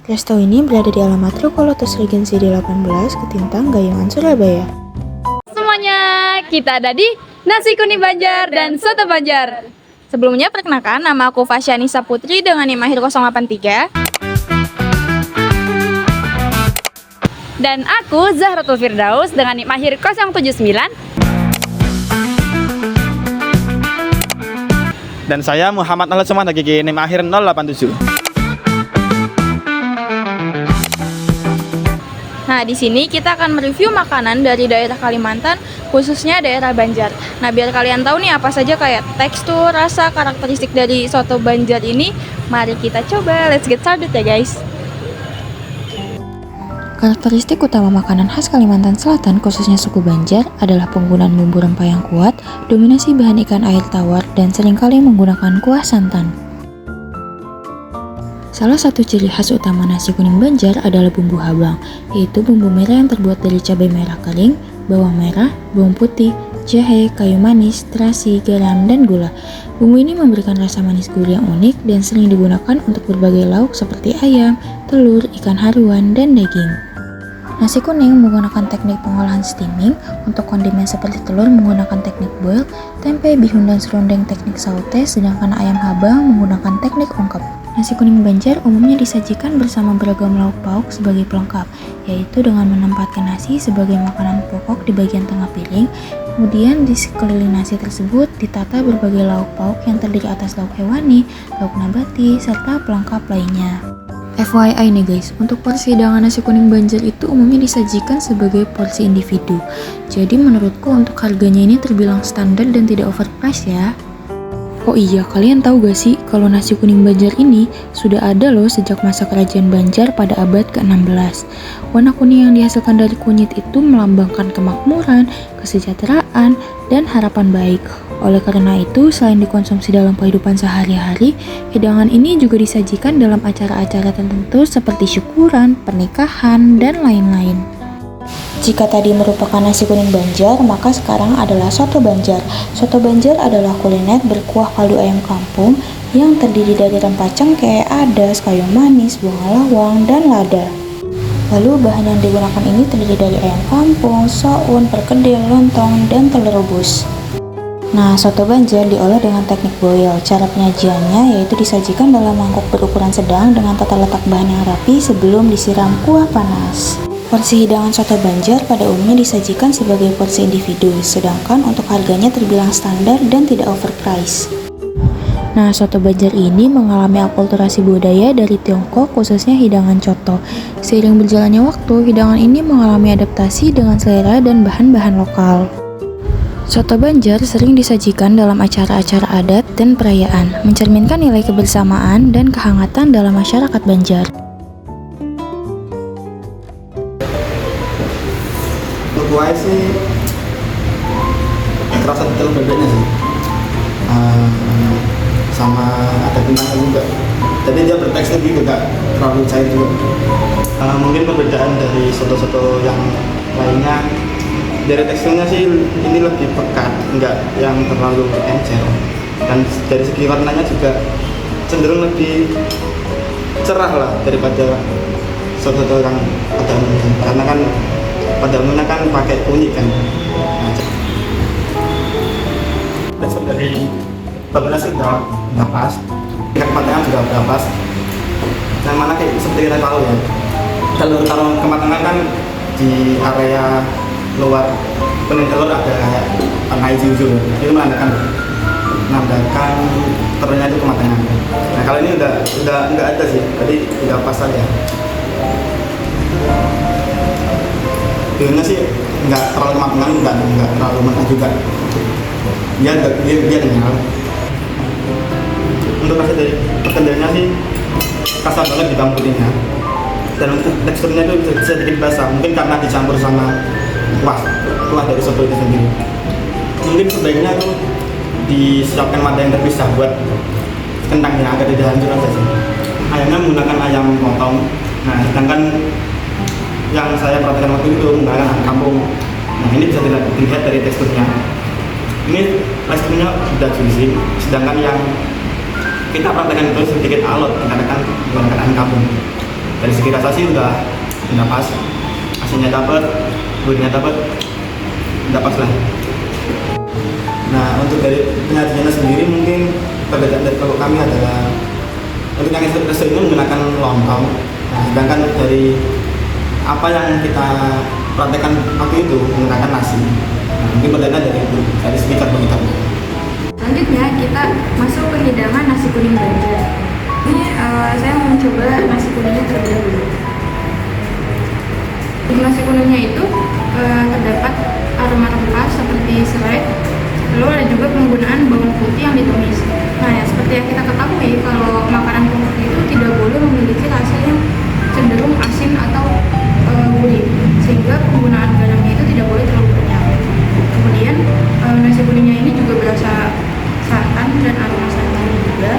Resto ini berada di alamat Ruko Lotus Regency D18, Ketintang, Gayungan, Surabaya. Semuanya, kita ada di Nasi Kuning Banjar dan Soto Banjar. Sebelumnya perkenalkan, nama aku Fasyanisa Putri dengan NIM akhir 083. Dan aku Zahratul Firdaus dengan NIM akhir 079. Dan saya Muhammad Al Suman dari NIM akhir 087. Nah, di sini kita akan mereview makanan dari daerah Kalimantan, khususnya daerah Banjar. Nah, biar kalian tahu nih apa saja kayak tekstur, rasa, karakteristik dari soto Banjar ini, mari kita coba. Let's get started ya guys. Karakteristik utama makanan khas Kalimantan Selatan, khususnya suku Banjar, adalah penggunaan bumbu rempah yang kuat, dominasi bahan ikan air tawar, dan seringkali menggunakan kuah santan. Salah satu ciri khas utama nasi kuning Banjar adalah bumbu habang, yaitu bumbu merah yang terbuat dari cabai merah kering, bawang merah, bawang putih, jahe, kayu manis, terasi, garam, dan gula. Bumbu ini memberikan rasa manis gurih yang unik dan sering digunakan untuk berbagai lauk seperti ayam, telur, ikan haruan, dan daging. Nasi kuning menggunakan teknik pengolahan steaming, untuk kondimen seperti telur menggunakan teknik boil, tempe, bihun, dan serundeng teknik saute, sedangkan ayam habang menggunakan teknik ungkep. Nasi kuning Banjar umumnya disajikan bersama beragam lauk pauk sebagai pelengkap, yaitu dengan menempatkan nasi sebagai makanan pokok di bagian tengah piring, kemudian di sekeliling nasi tersebut ditata berbagai lauk pauk yang terdiri atas lauk hewani, lauk nabati, serta pelengkap lainnya. FYI nih guys, untuk porsi hidangan nasi kuning Banjar itu umumnya disajikan sebagai porsi individu. Jadi menurutku untuk harganya ini terbilang standar dan tidak overpriced ya. Oh iya, kalian tahu gak sih kalau nasi kuning Banjar ini sudah ada loh sejak masa kerajaan Banjar pada abad ke-16. Warna kuning yang dihasilkan dari kunyit itu melambangkan kemakmuran, kesejahteraan, dan harapan baik. Oleh karena itu, selain dikonsumsi dalam kehidupan sehari-hari, hidangan ini juga disajikan dalam acara-acara tertentu seperti syukuran, pernikahan, dan lain-lain. Jika tadi merupakan nasi kuning Banjar, maka sekarang adalah soto Banjar. Soto Banjar adalah kuliner berkuah kaldu ayam kampung yang terdiri dari rempah cengkeh, adas, kayu manis, bunga lawang, dan lada. Lalu bahan yang digunakan ini terdiri dari ayam kampung, soun, perkedel, lontong, dan telur rebus. Nah, soto Banjar diolah dengan teknik boil. Cara penyajiannya yaitu disajikan dalam mangkok berukuran sedang dengan tata letak bahan yang rapi sebelum disiram kuah panas. Porsi hidangan soto Banjar pada umumnya disajikan sebagai porsi individu, sedangkan untuk harganya terbilang standar dan tidak overpriced. Nah, soto Banjar ini mengalami akulturasi budaya dari Tiongkok, khususnya hidangan coto. Seiring berjalannya waktu, hidangan ini mengalami adaptasi dengan selera dan bahan-bahan lokal. Soto Banjar sering disajikan dalam acara-acara adat dan perayaan, mencerminkan nilai kebersamaan dan kehangatan dalam masyarakat Banjar. Untuk kuahnya sih terasa detail berbeda sih, sama ada kentangnya juga. Jadi dia bertekstur gitu, gak terlalu cair juga. Mungkin perbedaan dari soto-soto yang lainnya, dari teksturnya sih ini lebih pekat, enggak yang terlalu encer. Dan dari segi warnanya juga cenderung lebih cerah lah daripada soto-soto yang pada umumnya. Karena kan pada umumnya kan pakai kunyit kan. Tekstur dari bangunan sih udah pas, tingkat kematangan juga udah pas. Yang mana kayak seperti kita tahu ya, kalau kematangan kan di area luar kuning telur ada kayak warna hijau-hijau, itu menandakan telurnya itu kematangan. Nah kalau ini udah nggak ada sih, tadi udah pas saja. Bihunnya sih nggak terlalu kematangan, nggak terlalu mentah juga. Dia kenyal. Untuk rasa dari perkedelnya sih kasar banget di bawang putihnya. Dan untuk teksturnya itu bisa sedikit basah, mungkin karena dicampur sama kuah dari soto itu sendiri. Mungkin sebaiknya tuh disiapkan wadah yang terpisah buat kentangnya agar tidak hancur aja sih. Ayamnya menggunakan ayam potong. Nah, sedangkan yang saya perhatikan waktu itu menggunakan ayam kampung. Nah, ini bisa dilihat dari teksturnya. Ini teksturnya sudah juicy, sedangkan yang kita perhatikan itu sedikit alot dikarenakan menggunakan ayam kampung. Dari segi rasa sih udah pas, asinnya dapet, gurihnya dapet, udah pas lah. Nah, untuk dari penyajiannya sendiri mungkin perbedaan dari kalau kami adalah untuk yang espresso ini menggunakan lontong. Nah, sedangkan dari apa yang kita praktekkan waktu itu menggunakan nasi. Nah, mungkin perbedaannya dari itu, dari segi karbohidratnya. Selanjutnya kita masuk ke hidangan nasi kuning Banjar. Ini saya mau mencoba nasi kuningnya terlebih dahulu. Di nasi kuningnya itu terdapat aroma rempah seperti serai, lalu ada juga penggunaan bawang putih yang ditumis. Nah, ya, seperti yang kita ketahui kalau makanan pokok itu tidak boleh memiliki rasa yang cenderung asin atau gurih, sehingga penggunaan garamnya itu tidak boleh terlalu banyak. Kemudian nasi kuningnya ini juga berasa santan dan aroma santan juga,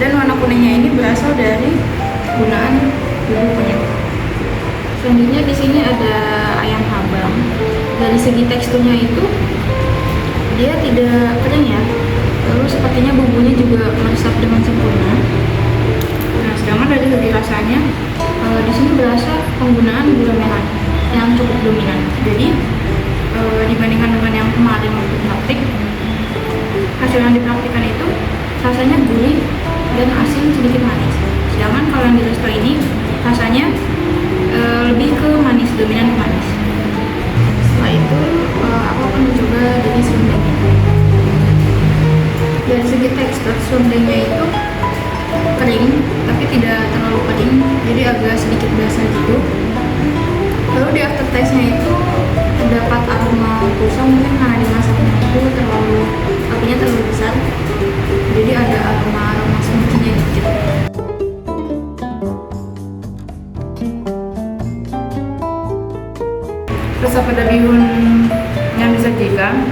dan warna kuningnya ini berasal dari penggunaan bumbu kunyit. Selanjutnya di sini ada ayam habang. Dari segi teksturnya itu dia tidak kering ya, lalu sepertinya bumbunya juga meresap dengan sempurna. Nah, sedangkan dari segi rasanya di sini berasa penggunaan gula merah yang cukup dominan. Jadi dibandingkan dengan yang kemarin waktu praktik, hasil yang dipraktikkan itu rasanya gurih dan asin sedikit manis. Sedangkan kalau yang di resto ini rasanya lebih ke manis, dominan ke manis. Setelah itu aku akan mencoba dari serundengnya. Dari segi tekstur serundengnya itu kering, tapi tidak terlalu kering, jadi agak sedikit basah gitu. Lalu di aftertaste-nya itu terdapat aroma kusam, mungkin karena dimasaknya itu apinya terlalu besar, jadi ada aroma smoky-nya dikit. Rasa pada bihun yang disajikan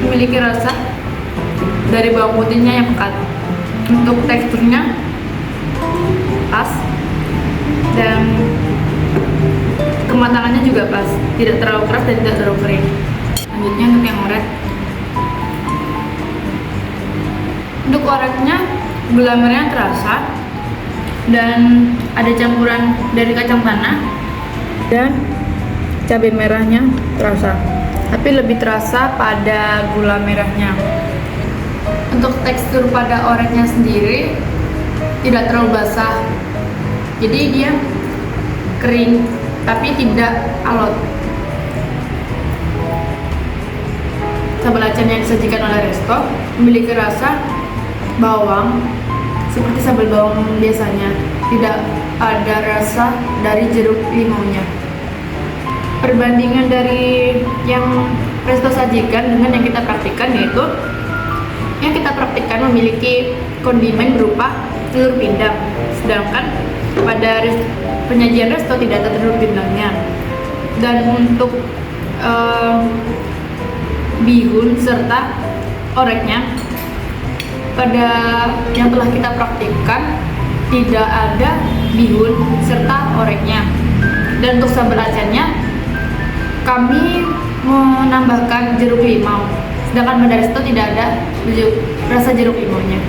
memiliki rasa dari bawang putihnya yang pekat. Untuk teksturnya pas dan kematangannya juga pas, tidak terlalu keras dan tidak terlalu kering. Selanjutnya untuk yang orek. Untuk oreknya gula merahnya terasa dan ada campuran dari kacang tanah dan cabai merahnya terasa, tapi lebih terasa pada gula merahnya. Untuk tekstur pada oreknya sendiri tidak terlalu basah, jadi dia kering tapi tidak alot. Sambal acen yang disajikan oleh resto memiliki rasa bawang seperti sambal bawang biasanya, tidak ada rasa dari jeruk limaunya. Perbandingan dari yang resto sajikan dengan yang kita praktikkan, yaitu yang kita praktikkan memiliki kondimen berupa telur pindang, sedangkan pada penyajian resto tidak ada telur pindangnya. Dan untuk bihun serta oreknya pada yang telah kita praktikkan tidak ada bihun serta oreknya. Dan untuk sambal acennya kami menambahkan jeruk limau, sedangkan pada resto tidak ada rasa jeruk limaunya.